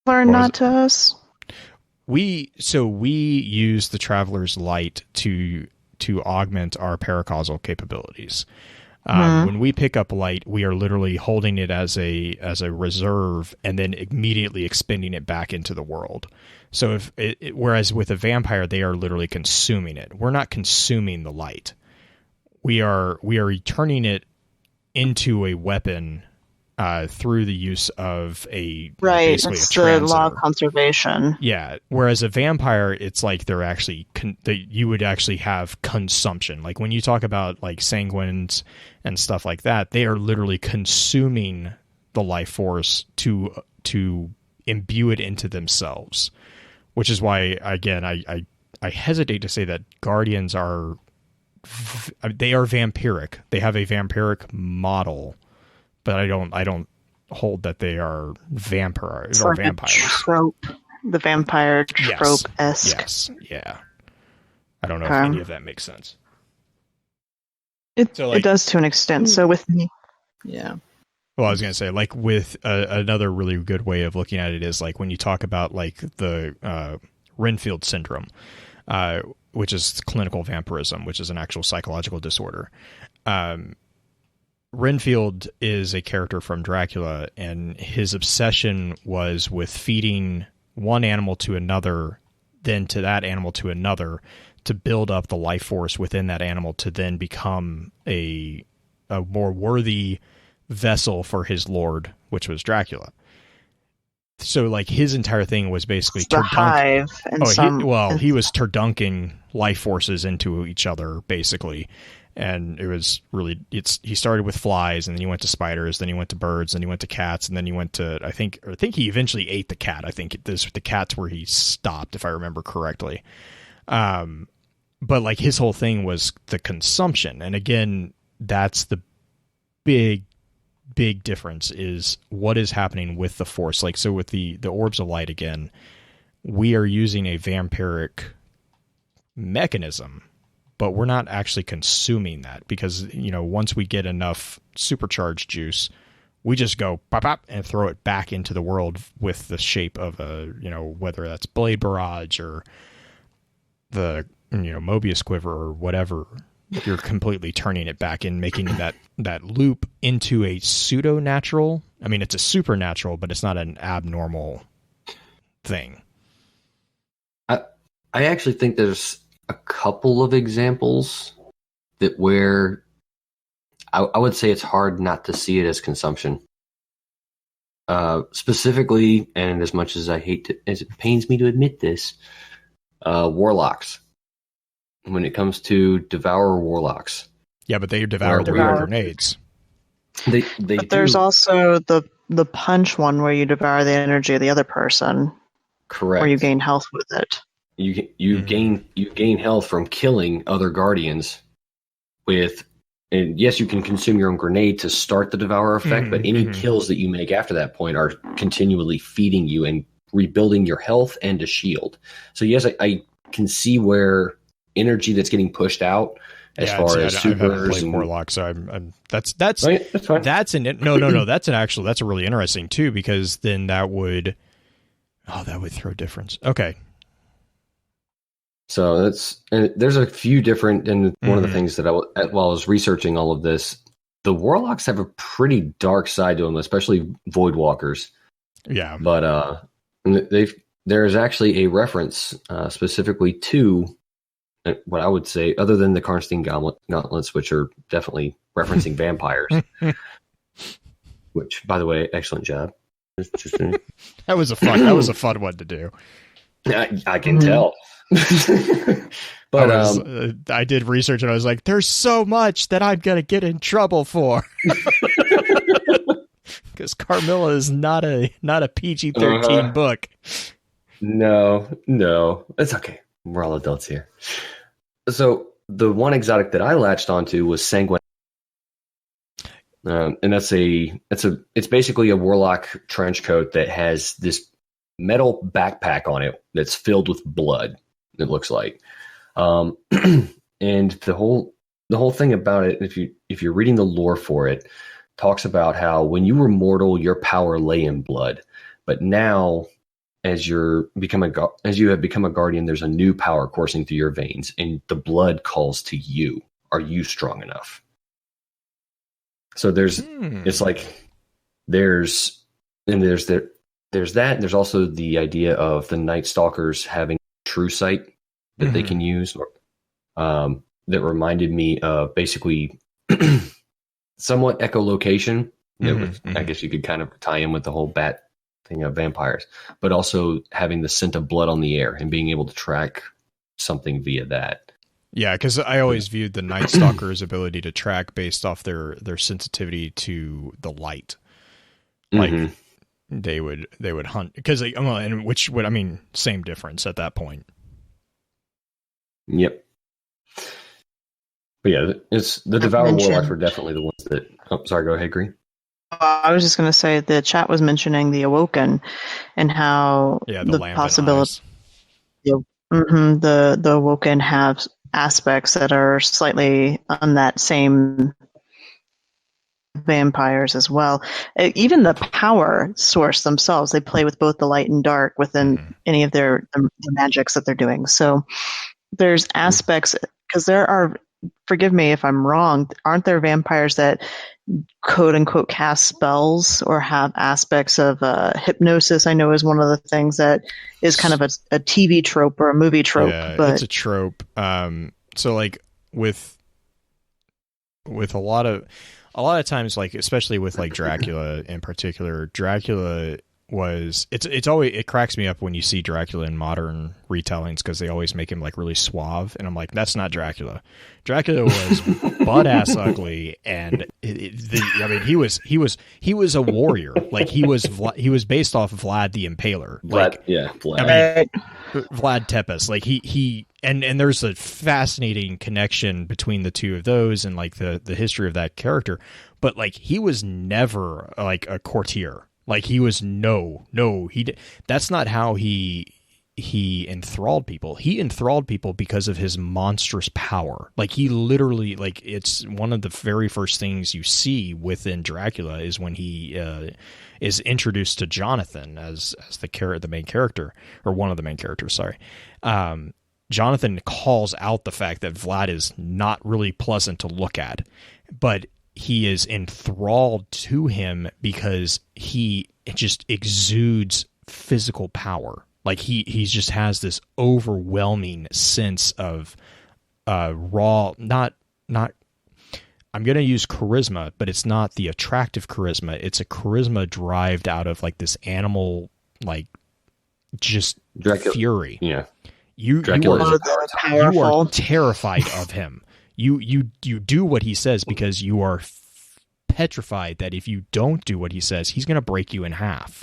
Or not to us. We use the Traveler's light to augment our paracausal capabilities. When we pick up light, we are literally holding it as a reserve and then immediately expending it back into the world. So whereas with a vampire, they are literally consuming it. We're not consuming the light. We are turning it into a weapon through the use of basically it's a transitor. The law of conservation. Yeah, whereas a vampire, it's like they're actually you would actually have consumption. Like when you talk about like sanguines and stuff like that, they are literally consuming the life force to imbue it into themselves. Which is why, again, I hesitate to say that guardians are vampiric. They have a vampiric model. But I don't hold that they are vampires or vampires. Trope, the vampire trope-esque. Yes, yeah. I don't know if any of that makes sense. It does to an extent. So with me, yeah. Well, I was going to say, like with another really good way of looking at it is like when you talk about like the Renfield syndrome, which is clinical vampirism, which is an actual psychological disorder. Renfield is a character from Dracula, and his obsession was with feeding one animal to another, then to that animal to another, to build up the life force within that animal to then become a more worthy vessel for his lord, which was Dracula. So like his entire thing was basically the hive and he was turdunking life forces into each other basically. And it was really, he started with flies, and then he went to spiders, then he went to birds, then he went to cats, and then he went to, I think he eventually ate the cat. I think the cat's where he stopped, if I remember correctly. But like his whole thing was the consumption. And again, that's the big difference, is what is happening with the force. Like, so with the orbs of light, again, we are using a vampiric mechanism, but we're not actually consuming that, because, you know, once we get enough supercharged juice, we just go pop, pop, and throw it back into the world with the shape of a, you know, whether that's blade barrage or the, you know, Mobius quiver or whatever. You're completely turning it back and making that loop into a pseudo natural. I mean, it's a supernatural, but it's not an abnormal thing. I actually think there's a couple of examples that where I would say it's hard not to see it as consumption. Specifically, and as much as as it pains me to admit this, warlocks. When it comes to devourer warlocks. Yeah, but they devour their own grenades. But there's also the punch one where you devour the energy of the other person. Correct. Or you gain health with it. You gain health from killing other guardians with, and yes, you can consume your own grenade to start the devourer effect, but any kills that you make after that point are continually feeding you and rebuilding your health and a shield. So yes, I can see where energy that's getting pushed out as far as supers and warlock. So that's fine. That's a really interesting too, because then that would throw difference. Okay. So there's a few different, and one of the things that while I was researching all of this, the warlocks have a pretty dark side to them, especially void walkers. Yeah. But there's actually a reference specifically to what I would say, other than the Karnstein gauntlets, which are definitely referencing vampires. Which, by the way, excellent job. That was a fun one to do. I can tell. But I did research and I was like, there's so much that I'm gonna get in trouble for. Because Carmilla is not a PG-13 book. No, it's okay. We're all adults here. So the one exotic that I latched onto was Sanguine, and it's basically a warlock trench coat that has this metal backpack on it that's filled with blood. It looks like, and the whole thing about it, if you're reading the lore for it, talks about how when you were mortal, your power lay in blood, but now, as you have become a guardian, there's a new power coursing through your veins, and the blood calls to you. Are you strong enough? So it's like there's that, and there's also the idea of the Night Stalkers having true sight that they can use. That reminded me of basically somewhat echolocation. I guess you could kind of tie in with the whole bat thing of vampires, but also having the scent of blood on the air and being able to track something via that. Yeah, because I always viewed the Night Stalker's ability to track based off their sensitivity to the light. Like they would hunt, because same difference at that point. Yep. But yeah, it's the Devour Warlocks were definitely the ones that. Oh, sorry. Go ahead, Green. I was just going to say the chat was mentioning the Awoken and how the possibility. The Awoken have aspects that are slightly on that same vampires as well. Even the power source themselves, they play with both the light and dark within any of the magics that they're doing. So there's aspects, because there are forgive me if I'm wrong, aren't there vampires that quote unquote cast spells or have aspects of hypnosis? I know is one of the things that is kind of a TV trope or a movie trope. Yeah, but it's a trope. So like with a lot of times, like especially with like Dracula in particular, Dracula was it's always, it cracks me up when you see Dracula in modern retellings because they always make him like really suave, and I'm like, that's not Dracula. Dracula was butt ass ugly, and I mean he was a warrior. Like he was based off of Vlad the Impaler. Like, Vlad. I mean, Vlad Tepes. Like he and there's a fascinating connection between the two of those and like the history of that character. But like he was never like a courtier. Like he was that's not how he enthralled people. He enthralled people because of his monstrous power. Like he literally, like it's one of the very first things you see within Dracula is when he is introduced to Jonathan as the main character, or one of the main characters. Sorry. Jonathan calls out the fact that Vlad is not really pleasant to look at, but he is enthralled to him because it just exudes physical power. Like he just has this overwhelming sense of raw, not I'm going to use charisma, but it's not the attractive charisma. It's a charisma derived out of like this animal, like just fury. Yeah. You are terrified of him. You do what he says because you are petrified that if you don't do what he says, he's going to break you in half.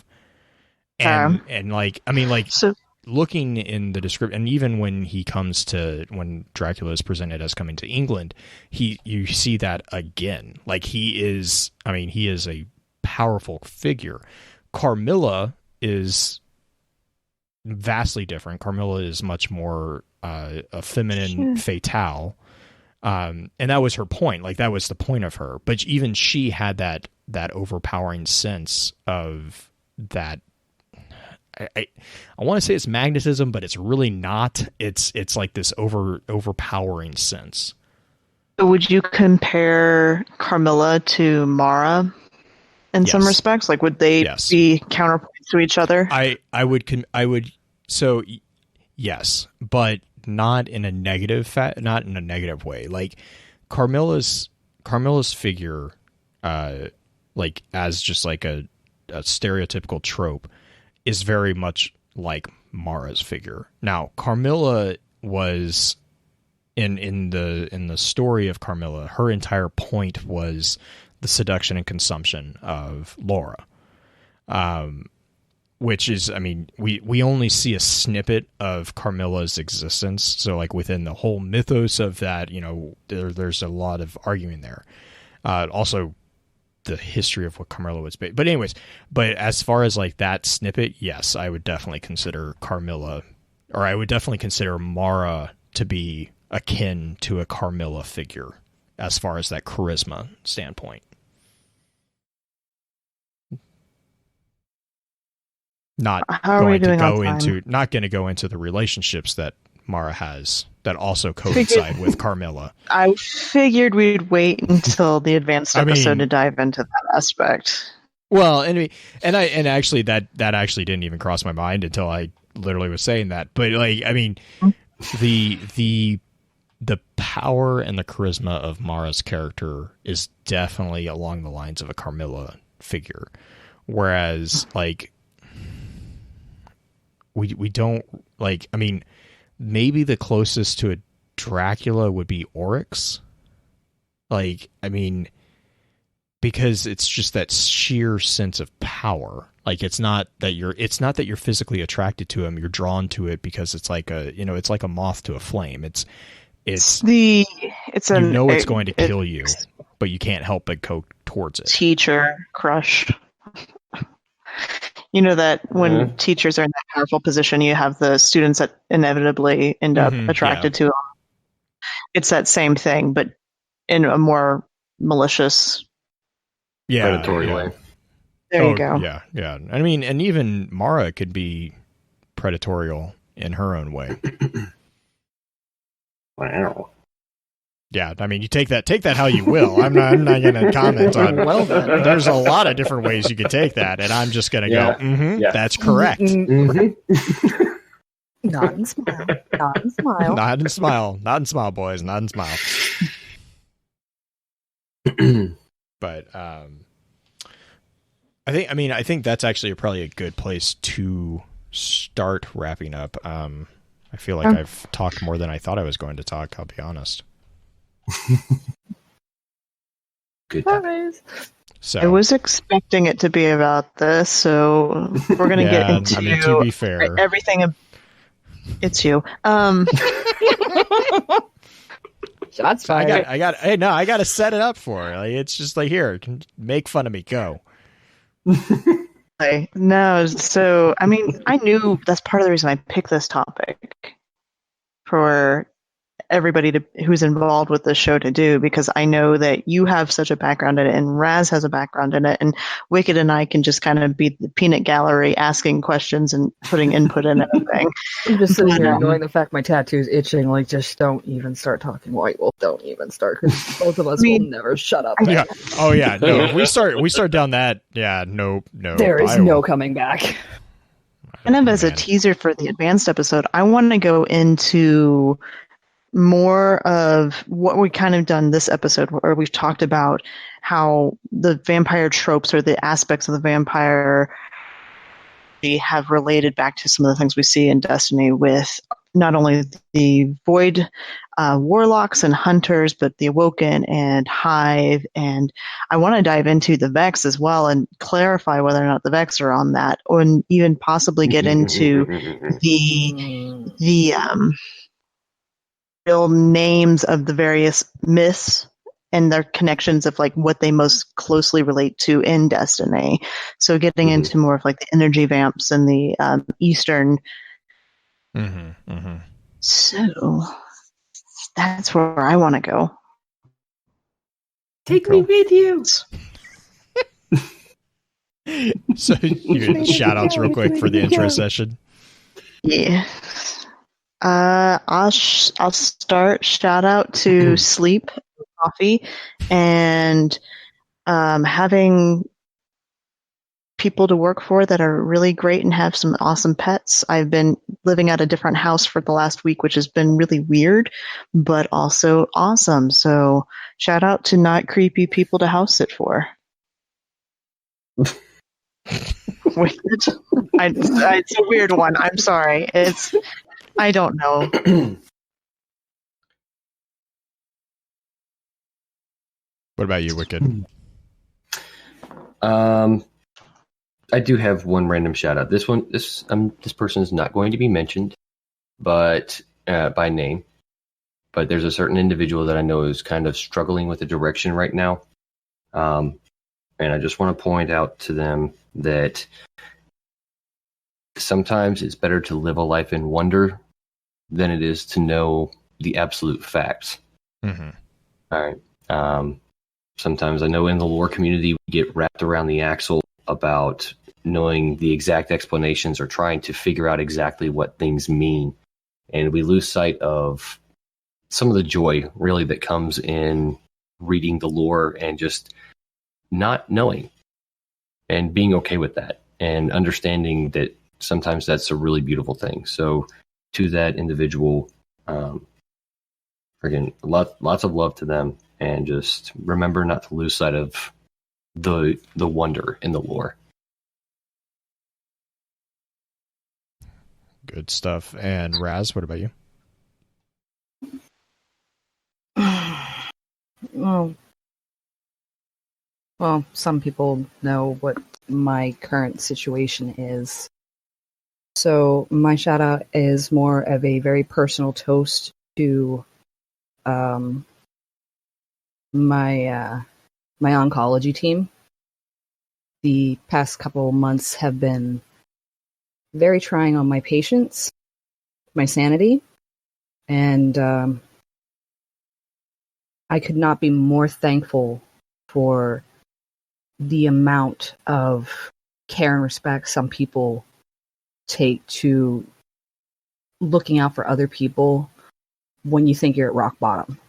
And like, I mean, like, so, looking in the description, and even when when Dracula is presented as coming to England, you see that again. Like he is a powerful figure. Carmilla is vastly different. Carmilla is much more a feminine fatale. And that was her point. Like that was the point of her. But even she had that overpowering sense of that. I want to say it's magnetism, but it's really not. It's like this overpowering sense. Would you compare Carmilla to Mara in some respects? Like, would they be counterpoints to each other? I would. So yes, but not in a negative way. Like Carmilla's figure, like as just like a stereotypical trope, is very much like Mara's figure. Now, Carmilla was in the story of Carmilla, her entire point was the seduction and consumption of Laura. Which is, I mean, we only see a snippet of Carmilla's existence. So like within the whole mythos of that, you know, there's a lot of arguing there. Also the history of what Carmilla was based. But anyways, as far as like that snippet, yes, I would definitely consider Carmilla, or I would definitely consider Mara to be akin to a Carmilla figure as far as that charisma standpoint. Not going to go into the relationships that Mara has that also coincide with Carmilla. I figured we'd wait until the advanced episode to dive into that aspect. Well, and actually that actually didn't even cross my mind until I literally was saying that. But like, I mean, the power and the charisma of Mara's character is definitely along the lines of a Carmilla figure, whereas like we don't like. I mean, maybe the closest to a Dracula would be Oryx. Like, I mean, because it's just that sheer sense of power. Like, it's not that you're physically attracted to him. You're drawn to it because it's like it's like a moth to a flame. It's going to kill you, but you can't help but go towards it. Teacher crush. You know that when teachers are in that powerful position, you have the students that inevitably end up attracted to them. It's that same thing, but in a more malicious, predatory way. There you go. Yeah, yeah. I mean, and even Mara could be predatorial in her own way. Wow. Yeah, I mean, you take that how you will. I'm not going to comment on. Well done. There's a lot of different ways you could take that, and I'm just going to Yeah. go. Yeah. That's correct. Mm-hmm. Nod and smile. Nod and smile. Nod and smile. Nod and smile, boys. Nod and smile. But I think that's actually probably a good place to start wrapping up. I feel like I've talked more than I thought I was going to talk. I'll be honest. Good. So I was expecting it to be about this, so we're going to get into I mean, to be fair, everything. It's you. Shots fired. I got to set it up for her. Like, it's just like, here, make fun of me. Go. No, so I mean, I knew that's part of the reason I picked this topic for everybody who's involved with the show to do, because I know that you have such a background in it, and Raz has a background in it, and Wicked and I can just kind of be the peanut gallery, asking questions and putting input in everything. I'm just sitting here knowing the fact my tattoo's itching. Like, just don't even start talking White Wolf. Don't even start, because both of us will never shut up. Yeah. Oh yeah. No. If we start down that. Yeah. No. There is no coming back. Kind of as a teaser for the advanced episode, I want to go into more of what we kind of done this episode, where we've talked about how the vampire tropes or the aspects of the vampire have related back to some of the things we see in Destiny, with not only the Void warlocks and hunters, but the Awoken and Hive. And I want to dive into the Vex as well and clarify whether or not the Vex are on that, or even possibly get into the real names of the various myths and their connections of like what they most closely relate to in Destiny. So getting into more of like the energy vamps and the Eastern. So that's where I want to go. Take me with you. So you shout outs real quick for the intro session. Yeah. I'll start. Shout out to Sleep Coffee and having people to work for that are really great and have some awesome pets. I've been living at a different house for the last week, which has been really weird, but also awesome. So shout out to not creepy people to house sit for. It's a weird one. I'm sorry. I don't know. What about you, Wicked? I do have one random shout out. This person is not going to be mentioned, but by name. But there's a certain individual that I know is kind of struggling with the direction right now, and I just want to point out to them that sometimes it's better to live a life in wonder than it is to know the absolute facts. All right. Sometimes I know in the lore community we get wrapped around the axle about knowing the exact explanations or trying to figure out exactly what things mean. And we lose sight of some of the joy really that comes in reading the lore and just not knowing and being okay with that and understanding that sometimes that's a really beautiful thing. So to that individual, again, lots of love to them, and just remember not to lose sight of the wonder in the lore. Good stuff. And Raz, what about you? Well, some people know what my current situation is. So my shout out is more of a very personal toast to my oncology team. The past couple months have been very trying on my patience, my sanity, and I could not be more thankful for the amount of care and respect some people take to looking out for other people when you think you're at rock bottom.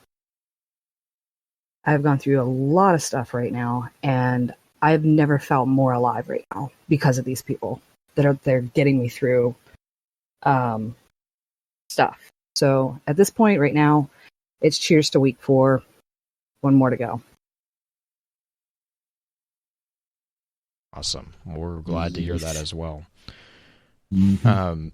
I've gone through a lot of stuff right now, and I've never felt more alive right now because of these people that are there getting me through stuff. So at this point right now, it's cheers to week 4. One more to go. Awesome. We're glad to hear that as well. I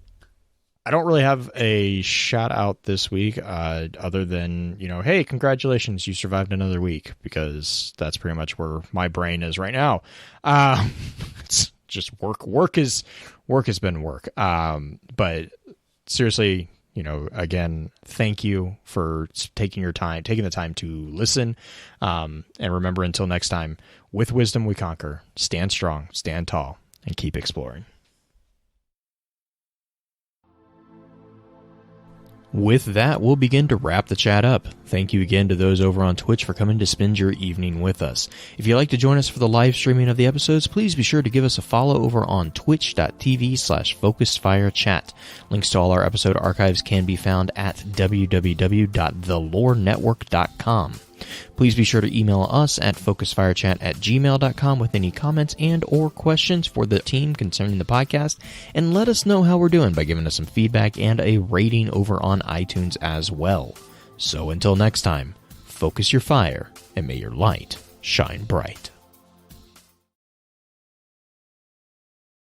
don't really have a shout out this week other than, hey, congratulations, you survived another week, because that's pretty much where my brain is right now. It's just work. Work has been work. But seriously, again, thank you for taking the time to listen. And remember, until next time, with wisdom we conquer. Stand strong, stand tall, and keep exploring. With that, we'll begin to wrap the chat up. Thank you again to those over on Twitch for coming to spend your evening with us. If you'd like to join us for the live streaming of the episodes, please be sure to give us a follow over on twitch.tv/FocusedFireChat. Links to all our episode archives can be found at www.thelorenetwork.com. Please be sure to email us at focusedfirechat@gmail.com with any comments and or questions for the team concerning the podcast, and let us know how we're doing by giving us some feedback and a rating over on iTunes as well. So until next time, focus your fire and may your light shine bright.